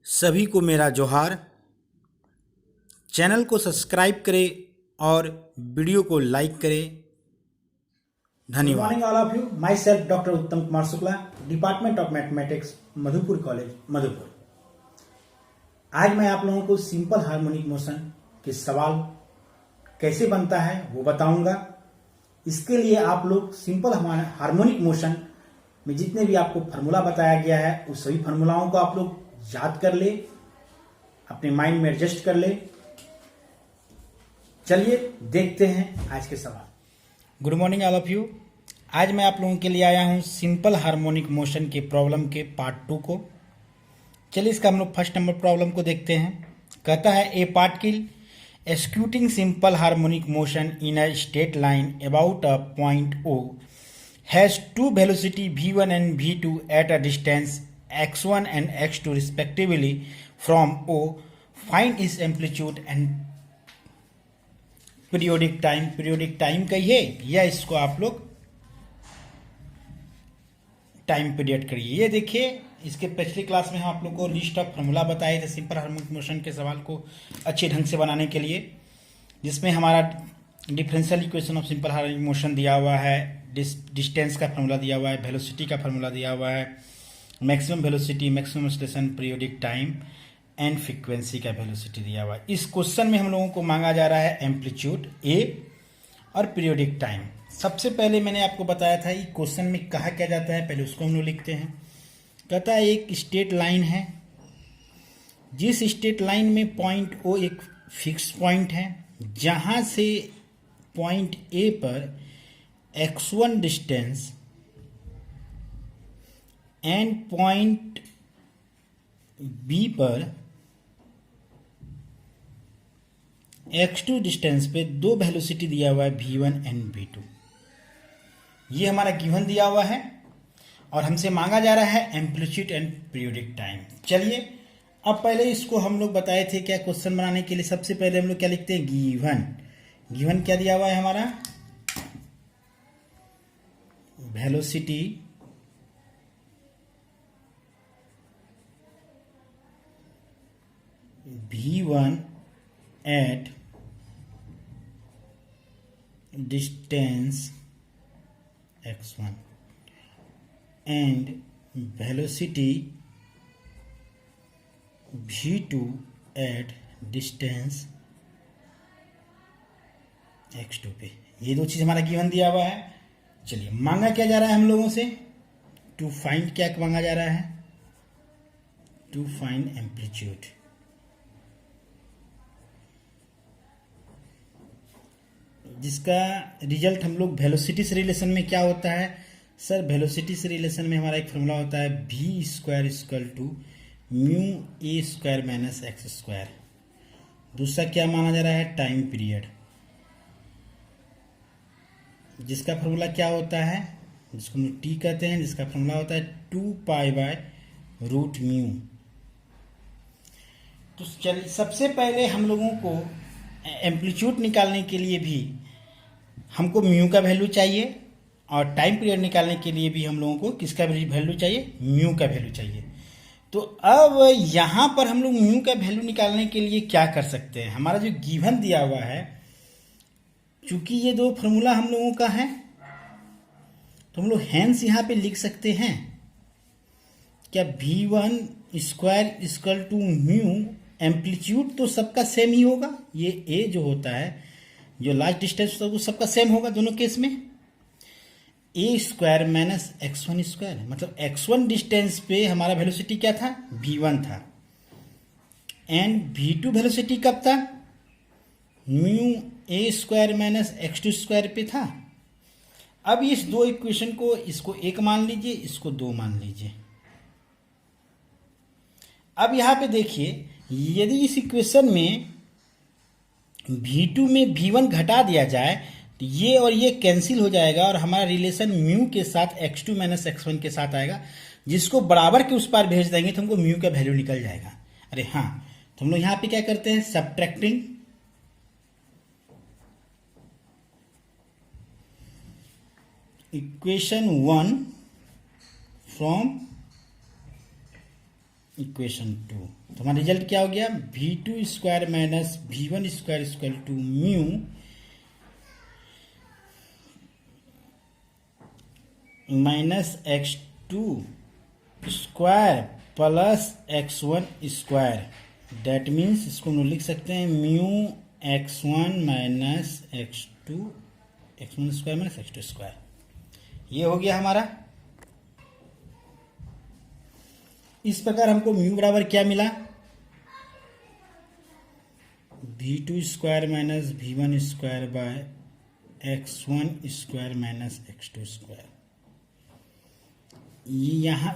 सभी को मेरा जोहार। चैनल को सब्सक्राइब करें और वीडियो को लाइक करें। Good धन्यवाद। morning, all of you. Myself, Dr. Uttam Kumar Shukla, Department of Mathematics, Madhupur college, Madhupur. आज मैं आप लोगों को सिंपल हार्मोनिक मोशन के सवाल कैसे बनता है वो बताऊंगा। इसके लिए आप लोग सिंपल हार्मोनिक मोशन में जितने भी आपको फार्मूला बताया गया है उस सभी फार्मूलाओं को आप लोग याद कर ले, अपने माइंड में एडजस्ट कर ले। चलिए देखते हैं आज के सवाल। Good morning all of you. आज मैं आप लोगों के लिए आया हूं सिंपल हार्मोनिक मोशन के प्रॉब्लम के पार्ट 2 को। चलिए इसका हम लोग फर्स्ट नंबर प्रॉब्लम को देखते हैं। कहता है ए particle executing simple harmonic motion in a straight line about a point O has two velocity v1 and v2 at a distance x1 and x2 respectively from O. Find its amplitude and periodic time कहिए या इसको आप लोग time period करिए। ये देखिए, इसके पिछली क्लास में हम आप लोग को लिस्ट ऑफ फार्मूला बताए थे सिंपल हार्मोनिक मोशन के सवाल को अच्छे ढंग से बनाने के लिए, जिसमें हमारा differential equation of simple harmonic motion दिया हुआ है, डिस्टेंस का फार्मूला दिया हुआ है, वेलोसिटी का फार्मूला दिया हुआ है, maximum velocity, maximum station, periodic time and frequency का वेलोसिटी दिया हुआ है। इस क्वेश्चन में हम लोगों को मांगा जा रहा है एम्पलीट्यूड ए और पीरियोडिक टाइम। सबसे पहले मैंने आपको बताया था कि क्वेश्चन में कहा क्या जाता है, पहले उसको हम लोग लिखते हैं। कहता है एक स्ट्रेट लाइन है, जिस स्ट्रेट लाइन में पॉइंट ओ एक फिक्स पॉइंट है, जहां से पॉइंट ए पर x1 distance and point B पर x2 डिस्टेंस पे दो वेलोसिटी दिया हुआ है v1 एंड v2। ये हमारा गिवन दिया हुआ है और हमसे मांगा जा रहा है एम्पलीट्यूड एंड पीरियोडिक टाइम। चलिए अब पहले इसको हम लोग बताए थे क्या क्वेश्चन बनाने के लिए सबसे पहले हम लोग क्या लिखते हैं, गिवन क्या दिया हुआ है हमारा, velocity v1 at distance x1 and velocity v2 at distance x2 पे। ये दो चीज हमारा गिवन दिया हुआ है। चलिए मांगा क्या जा रहा है हम लोगों से, टू फाइंड क्या मांगा जा रहा है, टू फाइंड एम्पलीट्यूड। जिसका रिजल्ट हम लोग वेलोसिटी से रिलेशन में क्या होता है सर, वेलोसिटी से रिलेशन में हमारा एक फॉर्मूला होता है v square equal to mu a square minus x square. दूसरा क्या माना जा रहा है, टाइम पीरियड, जिसका फॉर्मूला क्या होता है, जिसको हम टी कहते हैं, जिसका फॉर्मूला होता है 2π/√μ। तो चलिए सबसे पहले हम लोगों को एम्पलीट्यूड निकालने के लिए भी हमको म्यू का वैल्यू चाहिए और टाइम पीरियड निकालने के लिए भी हम लोगों को किसका वैल्यू चाहिए, म्यू का वैल्यू चाहिए। तो अब यहाँ पर हम लोग म्यू का वैल्यू निकालने के लिए क्या कर सकते हैं, हमारा जो गिवन दिया हुआ है, चूंकि ये दो फॉर्मूला हम लोगों का है तो हम लोग हैंस यहाँ पे लिख सकते हैं क्या, v1 square equal to mu, amplitude तो सबका सेम ही होगा, ये ए जो होता है, जो लास्ट डिस्टेंस होता है वो सबका सेम होगा दोनों केस में, ए स्क्वायर माइनस x1 स्क्वायर, मतलब x1 डिस्टेंस पे हमारा वेलोसिटी क्या था, v1 था, एंड v2 वेलोसिटी कब था, mu a square minus x2 square पे था। अब इस दो इक्वेशन को, इसको एक मान लीजिए, इसको दो मान लीजिए। अब यहां पे देखिए, यदि इस इक्वेशन में v2 में v1 घटा दिया जाए तो ये और ये कैंसिल हो जाएगा और हमारा रिलेशन म्यू के साथ x2 माइनस x1 के साथ आएगा, जिसको बराबर के उस पार भेज देंगे तो हमको म्यू का वैल्यू निकल जाएगा। अरे हाँ, तो हम लोग यहां पे क्या करते हैं, सब्ट्रैक्टिंग इक्वेशन 1 फ्रॉम इक्वेशन 2। तो हमारा रिजल्ट क्या हो गया, v2 square minus v1 square equal to mu minus x2 square plus x1 square. That means इसको हम लोग लिख सकते हैं mu x1 minus x2 x1 square minus x2 square. ये हो गया हमारा। इस प्रकार हमको म्यू बराबर क्या मिला, v2 square minus v1 square by x1 square minus x2 square. ये यहाँ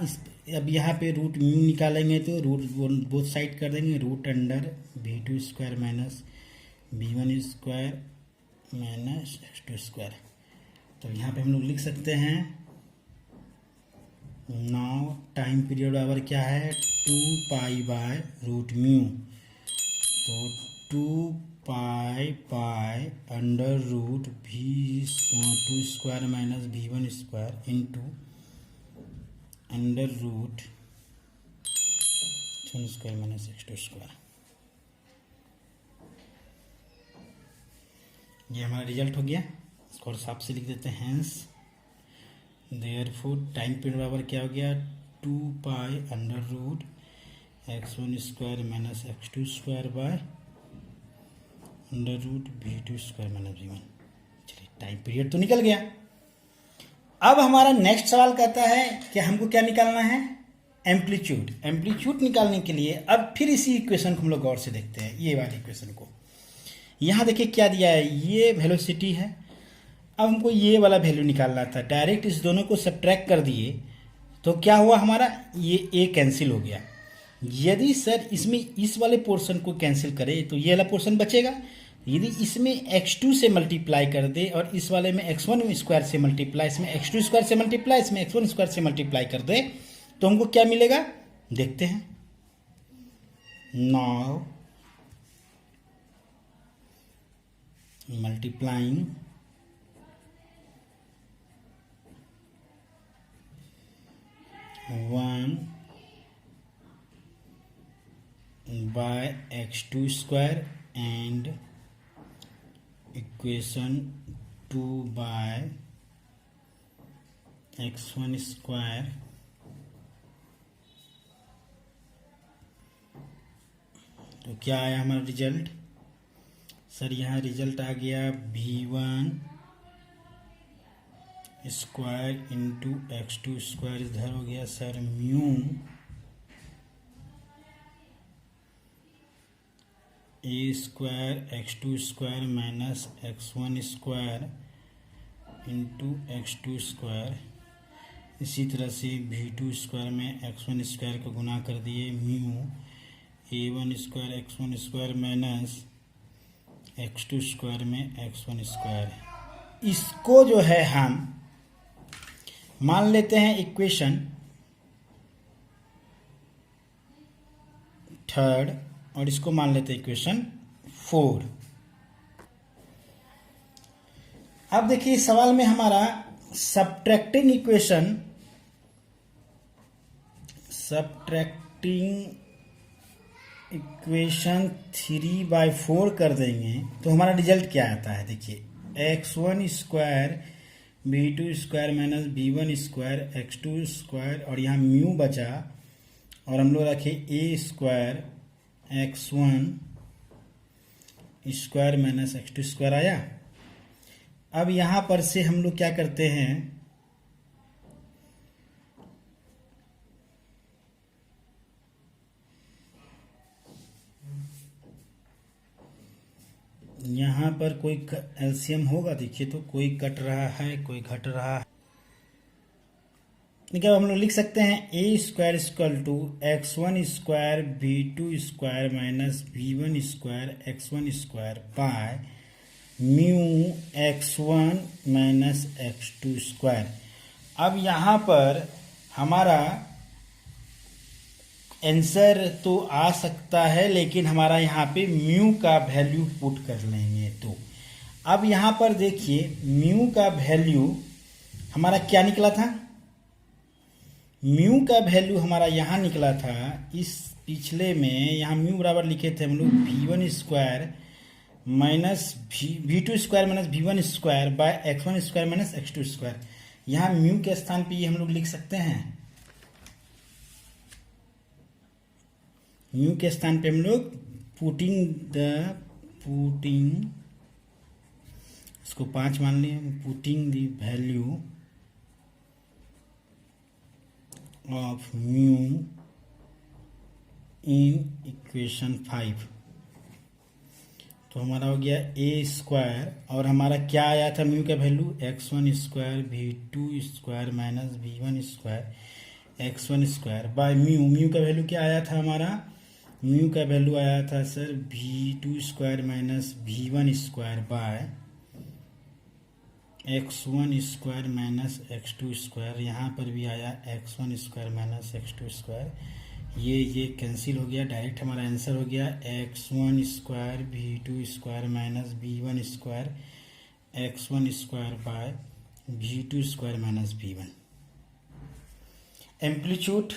अब यहाँ पे रूट म्यू निकालेंगे तो रूट बोथ साइड कर देंगे, root under v2 square minus v1 square minus x2 square. तो यहाँ पे हम लोग लिख सकते हैं नाउ टाइम पीरियड बराबर क्या है 2 पाई बाय रूट म्यू। तो 2 pi under root v2 square minus v1 square into under root x1 square minus x2 square. ये हमारा रिजल्ट हो गया। इसको और साफ से लिख देते हैं, हेंस देयरफॉर टाइम पीरियड बराबर क्या हो गया 2 pi under root x1 square minus x2 square by under root v2 square minus v1। चलिए टाइम पीरियड तो निकल गया। अब हमारा नेक्स्ट सवाल कहता है कि हमको क्या निकालना है, एम्पलीट्यूड। एम्पलीट्यूड निकालने के लिए अब फिर इसी इक्वेशन को हम लोग गौर से देखते हैं, ये वाली इक्वेशन को। यहाँ देखिए क्या दिया है, ये वेलोसिटी है। अब हमको ये वाला वैल्यू निकालना था, डायरेक्ट इस दोनों को सब्ट्रैक्ट कर दिए तो क्या हुआ हमारा, ये ए कैंसिल हो गया। यदि सर इसमें इस वाले पोर्शन को कैंसिल करे तो ये वाला पोर्शन बचेगा। यदि इसमें x2 से मल्टीप्लाई कर दे और इस वाले में x1 स्क्वायर से मल्टीप्लाई, इसमें x2 स्क्वायर से मल्टीप्लाई, इसमें x1 स्क्वायर से मल्टीप्लाई कर दे तो हमको क्या मिलेगा, देखते हैं। Now multiplying one by x2 square and equation 2 by x1 square तो क्या आया हमारा रिजल्ट, सर यहाँ रिजल्ट आ गया v1 square into x2 square, इधर हो गया sir mu a square x2 square minus x1 square into x2 square. इसी तरह से v2 स्क्वायर में x1 स्क्वायर को गुना कर दिए mu a1 square x1 square minus x2 square में x1 स्क्वायर। इसको जो है हम मान लेते हैं इक्वेशन थर्ड और इसको मान लेते हैं इक्वेशन 4। अब देखिए सवाल में हमारा सब्ट्रैक्टिंग इक्वेशन 3/4 कर देंगे तो हमारा रिजल्ट क्या आता है। देखिए x1 square v2 square minus v1 square x2 square और यहाँ म्यू बचा और हम लोग रखे a square x1 square minus x2 square आया। अब यहाँ पर से हम लोग क्या करते हैं, यहाँ पर कोई एलसीएम होगा, देखिए तो कोई कट रहा है कोई घट रहा है। अब हम लोग लिख सकते हैं a square equal to x1 square v2 square minus v1 square x1 square by mu x1 minus x2 square. अब यहाँ पर हमारा आंसर तो आ सकता है लेकिन हमारा यहाँ पे म्यू का वैल्यू पुट कर लेंगे। तो अब यहाँ पर देखिए म्यू का वैल्यू हमारा क्या निकला था, म्यू का वैल्यू हमारा यहाँ निकला था, इस पिछले में यहाँ म्यू बराबर लिखे थे हम लोग v1 minus v2 square minus v1 square by x1 square minus x2 square. यहाँ म्यू के स्थान पे ये हम लोग लिख सकते हैं, म्यू के स्थान पे हम लोग पुटिंग इसको 5 मान लिए, putting the value of mu in equation 5, तो हमारा हो गया a स्क्वायर, और हमारा क्या आया था म्यू का value x1 square v2 square minus v1 square x1 square by mu का वैल्यू क्या आया था हमारा, म्यू का वैल्यू आया था sir v2 square minus v1 square by x1 square minus x2 square. यहाँ पर भी आया x1 square minus x2 square, ये कैंसिल हो गया, डायरेक्ट हमारा आंसर हो गया x1 square v2 square minus v1 square x1 square bye v2 square minus v1। Amplitude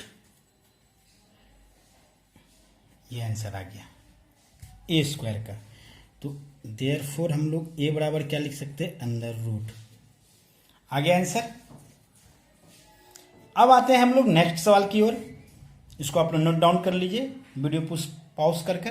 ये आंसर आ गया a स्क्वायर का, तो देयरफॉर हम लोग a बराबर क्या लिख सकते हैं, अंडर रूट। आ गया आंसर। अब आते हैं हम लोग नेक्स्ट सवाल की ओर, इसको आप लोग नोट डाउन कर लीजिए वीडियो पॉज करके।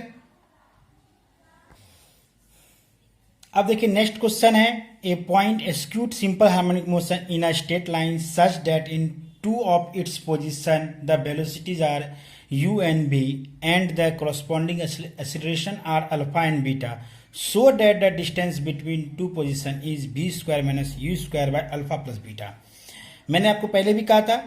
अब देखिए नेक्स्ट क्वेश्चन है, a point execute simple harmonic motion in a straight line such that in two of its position the velocities are u and b and the corresponding acceleration are alpha and beta, so that the distance between two position is v square minus u square by alpha plus beta। मैंने आपको पहले भी कहा था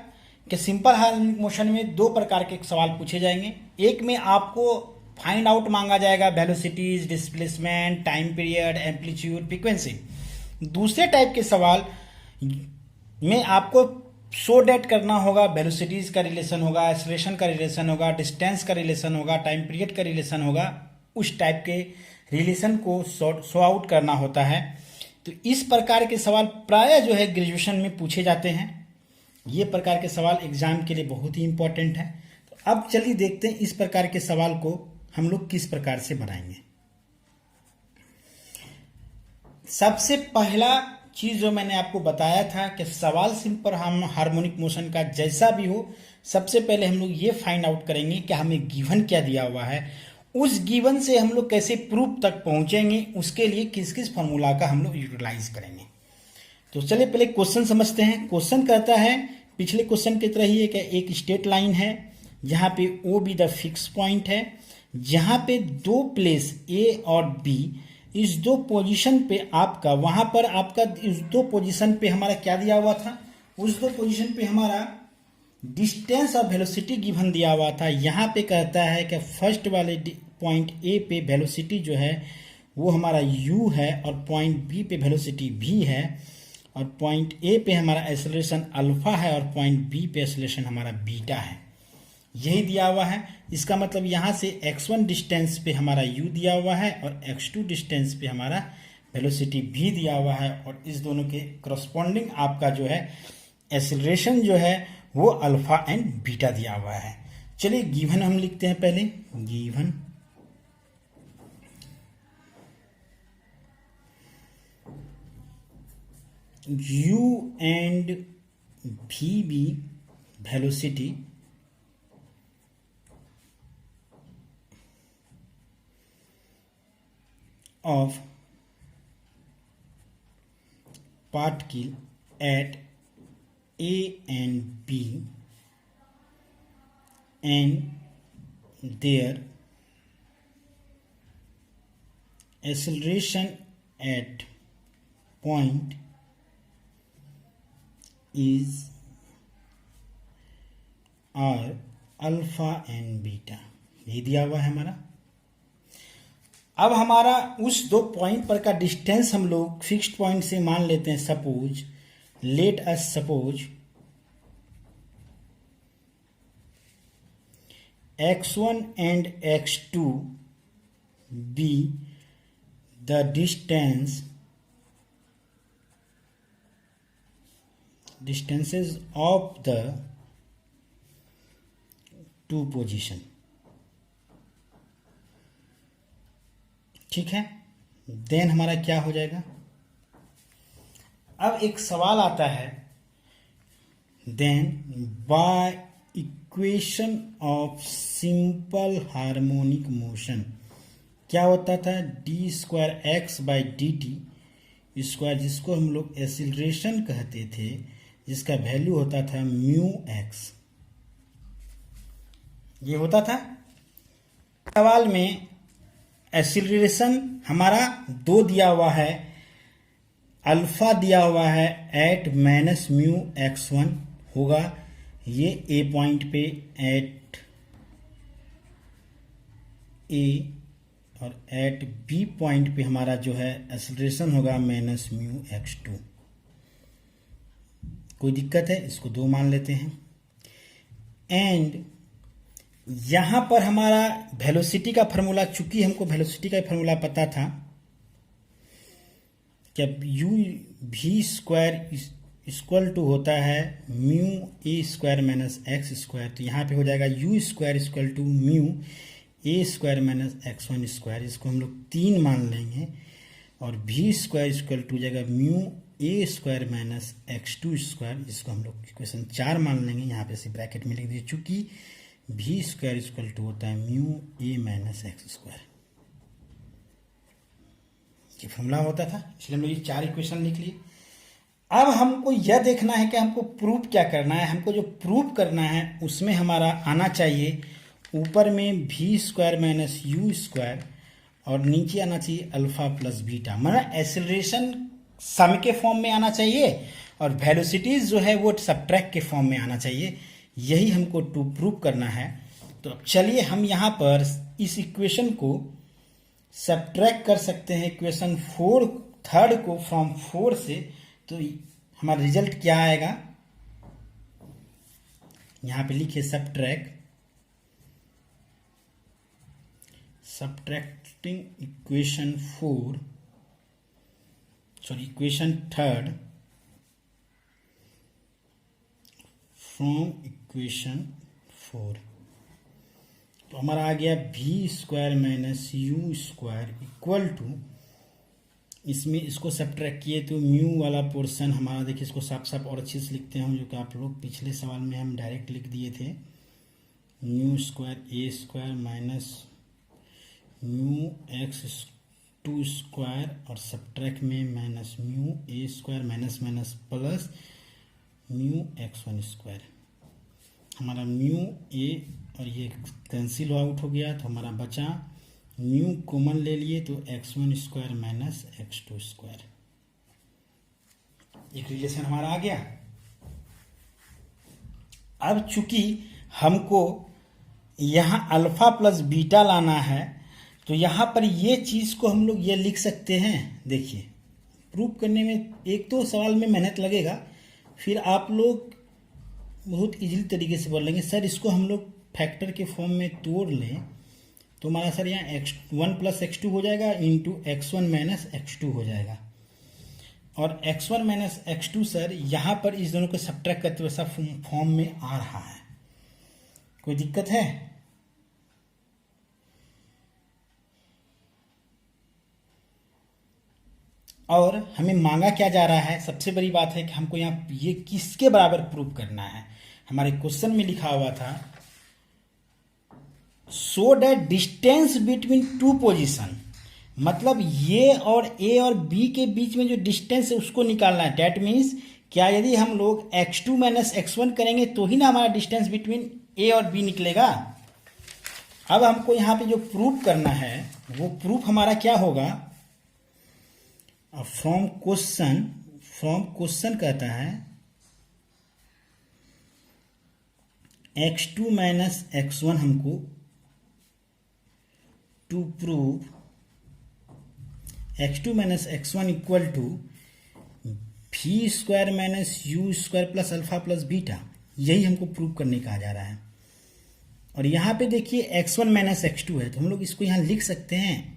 कि simple harmonic motion में दो प्रकार के सवाल पूछे जाएंगे। एक में आपको फाइंड आउट मांगा जाएगा velocities, displacement, time period, amplitude, frequency. दूसरे टाइप के सवाल में आपको शो डेट करना होगा, वेलोसिटीज का रिलेशन होगा, एक्सेलरेशन का रिलेशन होगा, डिस्टेंस का रिलेशन होगा, टाइम पीरियड का रिलेशन होगा, उस टाइप के रिलेशन को शो आउट करना होता है। तो इस प्रकार के सवाल प्राय जो है ग्रेजुएशन में पूछे जाते हैं। ये प्रकार के सवाल एग्जाम के लिए बहुत ही इंपॉर्टेंट है। तो अब चलिए देखते हैं इस प्रकार के सवाल को हम लोग किस प्रकार से बनाएंगे। सबसे पहला चीज जो मैंने आपको बताया था कि सवाल सिंपल हार्मोनिक मोशन का जैसा भी हो, सबसे पहले हम लोग ये फाइंड आउट करेंगे कि हमें गिवन क्या दिया हुआ है, उस गिवन से हम लोग कैसे प्रूफ तक पहुंचेंगे, उसके लिए किस किस फॉर्मूला का हम लोग यूटिलाइज करेंगे। तो चलिए पहले क्वेश्चन समझते हैं। क्वेश्चन कहता है पिछले क्वेश्चन की तरह ही है कि एक स्ट्रेट लाइन है जहां पे O be the fix point है, जहां पे दो प्लेस ए और बी, इस दो पोजीशन पे आपका, वहां पर आपका इस दो पोजीशन पे हमारा क्या दिया हुआ था, उस दो पोजीशन पे हमारा डिस्टेंस और वेलोसिटी गिवन दिया हुआ था। यहाँ पे कहता है कि फर्स्ट वाले पॉइंट ए पे वेलोसिटी जो है वो हमारा u है, और पॉइंट बी पे वेलोसिटी v है, और पॉइंट ए पे हमारा एक्सेलरेशन अल्फा है, और पॉइंट बी पे एक्सेलरेशन हमारा बीटा है। यही दिया हुआ है। इसका मतलब यहाँ से x1 डिस्टेंस पे हमारा u दिया हुआ है और x2 डिस्टेंस पे हमारा वेलोसिटी v दिया हुआ है, और इस दोनों के करस्पॉन्डिंग आपका जो है एक्सेलरेशन जो है वो अल्फा एंड बीटा दिया हुआ है। चलिए गिवन हम लिखते हैं पहले। Given u and v velocity of particle at A and B and their acceleration at point is are alpha and beta. ये दिया हुआ है हमारा। अब हमारा उस दो पॉइंट पर का डिस्टेंस हम लोग फिक्स्ड पॉइंट से मान लेते हैं। Suppose, let us suppose x1 and x2 be the distances of the two position. ठीक है, देन हमारा क्या हो जाएगा। अब एक सवाल आता है, then by equation of simple harmonic motion क्या होता था, d square x by d t square, जिसको हम लोग एक्सीलरेशन कहते थे, जिसका वैल्यू होता था म्यू एक्स। ये होता था सवाल में। एक्सीलरेशन हमारा 2 दिया हुआ है, अल्फा दिया हुआ है at minus mu x one होगा, ये ए पॉइंट पे एट ए, और एट बी पॉइंट पे हमारा जो है एक्सीलरेशन होगा माइनस म्यू एक्स टू। कोई दिक्कत है, इसको 2 मान लेते हैं। एंड यहां पर हमारा वेलोसिटी का फॉर्मूला, चूंकि हमको वेलोसिटी का फॉर्मूला पता था कि u v square equal to होता है mu a square minus x square, तो यहाँ पे हो जाएगा u square equal to mu a square minus x one square, इसको हम लोग 3 मान लेंगे, और वी स्क्वायर इक्वल टू हो जाएगा mu a square minus x two square, इसको हम लोग इक्वेशन 4 मान लेंगे। यहाँ पे से ब्रैकेट में लिख दीजिए, चूंकि वी स्क्वायर इक्वल टू होता है म्यू ए माइनस एक्स स्क्वायर, ये फॉर्मूला होता था, इसलिए हम लोग ये 4 इक्वेशन लिख लिए। अब हमको यह देखना है कि हमको प्रूफ क्या करना है। हमको जो प्रूफ करना है उसमें हमारा आना चाहिए ऊपर में v square minus u square, और नीचे आना चाहिए अल्फा प्लस बीटा, मतलब एक्सेलरेशन सम के फॉर्म में आना चाहिए और वेलोसिटीज जो है वो सबट्रैक्ट के फॉर्म में आना चाहिए। यही हमको टू प्रूव करना है। तो अब चलिए हम यहाँ पर इस इक्वेशन को सबट्रैक्ट कर सकते हैं, इक्वेशन 4 थर्ड को फ्रॉम 4 से, तो हमारा रिजल्ट क्या आएगा, यहाँ पे लिखिए subtracting equation 4, sorry equation 3 from equation 4, तो हमारा आ गया v square minus u square equal to, इसमें इसको सब्ट्रैक्ट किए तो म्यू वाला पोर्शन हमारा, देखिए इसको साफ साफ और अच्छे से लिखते हैं, जो कि आप लोग पिछले सवाल में हम डायरेक्ट लिख दिए थे, mu square a square minus mu x two square, और सब्ट्रैक्ट में minus mu a square minus minus plus mu x one square. हमारा म्यू ए और ये कैंसिल आउट हो गया, तो हमारा बचा म्यू कॉमन ले लिए तो x one square minus x two square, एक रिलेशन हमारा आ गया। अब चूंकि हमको यहां अल्फा प्लस बीटा लाना है, तो यहां पर ये चीज को हम लोग ये लिख सकते हैं। देखिए प्रूफ करने में एक तो सवाल में मेहनत लगेगा, फिर आप लोग बहुत इजीली तरीके से बोलेंगे सर इसको हम लोग फैक्टर के फॉर्म में तोड़ लें, तो हमारा सर यहाँ x1 प्लस x2 हो जाएगा इंटू x1 माइनस x2 हो जाएगा, और x1 माइनस x2 सर यहाँ पर इस दोनों को सब्ट्रैक्ट करते वैसा फॉर्म में आ रहा है। कोई दिक्कत है? और हमें मांगा क्या जा रहा है, सबसे बड़ी बात है कि हमको यहाँ ये किसके बराबर प्रूव करना है। हमारे क्वेश्चन में लिखा हुआ था so that distance between two position, मतलब ये और ए और बी के बीच में जो डिस्टेंस है उसको निकालना है। डैट मीन्स क्या, यदि हम लोग x2 माइनस x1 करेंगे तो ही ना हमारा डिस्टेंस बिटवीन ए और बी निकलेगा। अब हमको यहाँ पे जो प्रूफ करना है वो प्रूफ हमारा क्या होगा, फ्रॉम क्वेश्चन कहता है x2 माइनस x1 हमको to prove x2 minus x1 equal to v square minus u square plus alpha plus beta, यही हमको प्रूव करने कहा जा रहा है। और यहाँ पे देखिए x1 माइनस x2 है, तो हम लोग इसको यहाँ लिख सकते हैं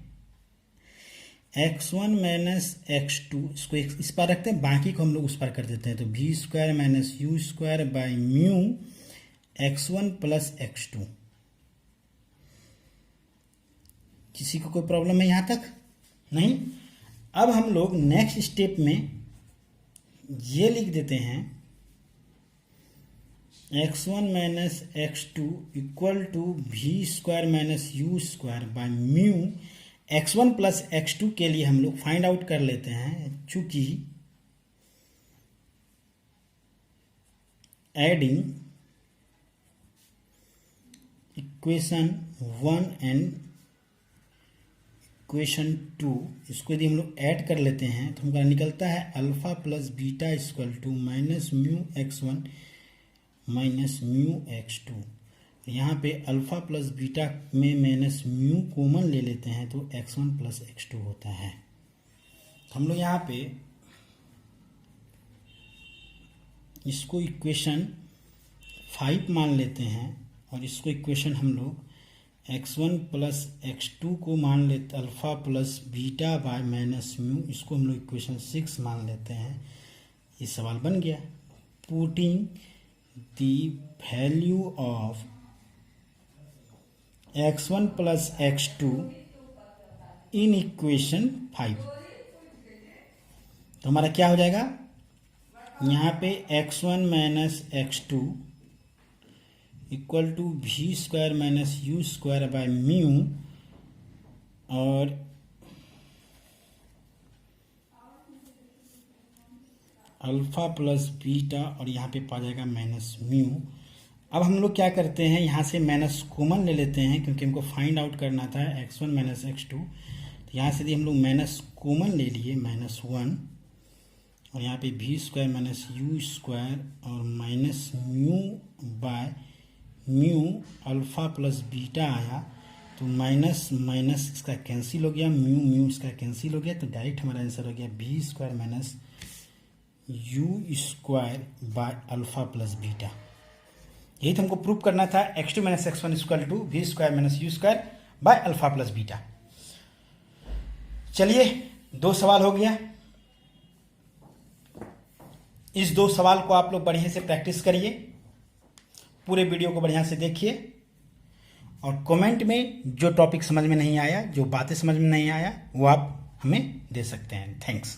x1 माइनस x2, इसको इस पर रखते हैं, बाकी को हम लोग उस पर कर देते हैं, तो v square minus u square by mu x1 plus x2 किसी को कोई प्रॉब्लम है यहाँ तक? नहीं। अब हम लोग नेक्स्ट स्टेप में ये लिख देते हैं x1 minus x2 equal to v square minus u square by mu. x1 plus x2 के लिए हम लोग फाइंड आउट कर लेते हैं, चूंकि एडिंग इक्वेशन 1 एंड इक्वेशन 2, इसको यदि हम लोग ऐड कर लेते हैं तो हमारा निकलता है alpha plus beta equal to minus mu x1 minus mu x2। यहाँ पे अल्फा प्लस बीटा में माइनस म्यू कॉमन ले लेते हैं तो x1 प्लस x2 होता है। हम लोग यहाँ पे इसको इक्वेशन 5 मान लेते हैं और इसको इक्वेशन हम लोग x1 प्लस x2 को मान लेते alpha plus beta by minus mu, इसको हम लोग इक्वेशन 6 मान लेते हैं। ये सवाल बन गया। Putting the value of x1 plus x2 in equation 5, तो हमारा क्या हो जाएगा? यहाँ पे x1 minus x2 equal to v square minus u square by mu, और अल्फा प्लस बीटा और यहाँ पे पा जाएगा माइनस म्यू। अब हम लोग क्या करते हैं, यहाँ से माइनस कॉमन ले लेते हैं क्योंकि हमको फाइंड आउट करना था x1 माइनस x2। तो यहाँ से यदि हम लोग माइनस कॉमन ले लिए -1, और यहाँ पे v square minus u square और minus mu by mu alpha plus beta आया, तो माइनस माइनस इसका कैंसिल हो गया, म्यू म्यू इसका कैंसिल हो गया, तो डायरेक्ट हमारा आंसर हो गया v square minus u square by alpha plus beta. यही तो हमको प्रूव करना था, x2 minus x1 equal to v square minus u square by alpha plus beta. चलिए 2 सवाल हो गया। इस 2 सवाल को आप लोग बढ़िया से प्रैक्टिस करिए, पूरे वीडियो को बढ़िया से देखिए, और कमेंट में जो टॉपिक समझ में नहीं आया, जो बातें समझ में नहीं आया, वो आप हमें दे सकते हैं। थैंक्स।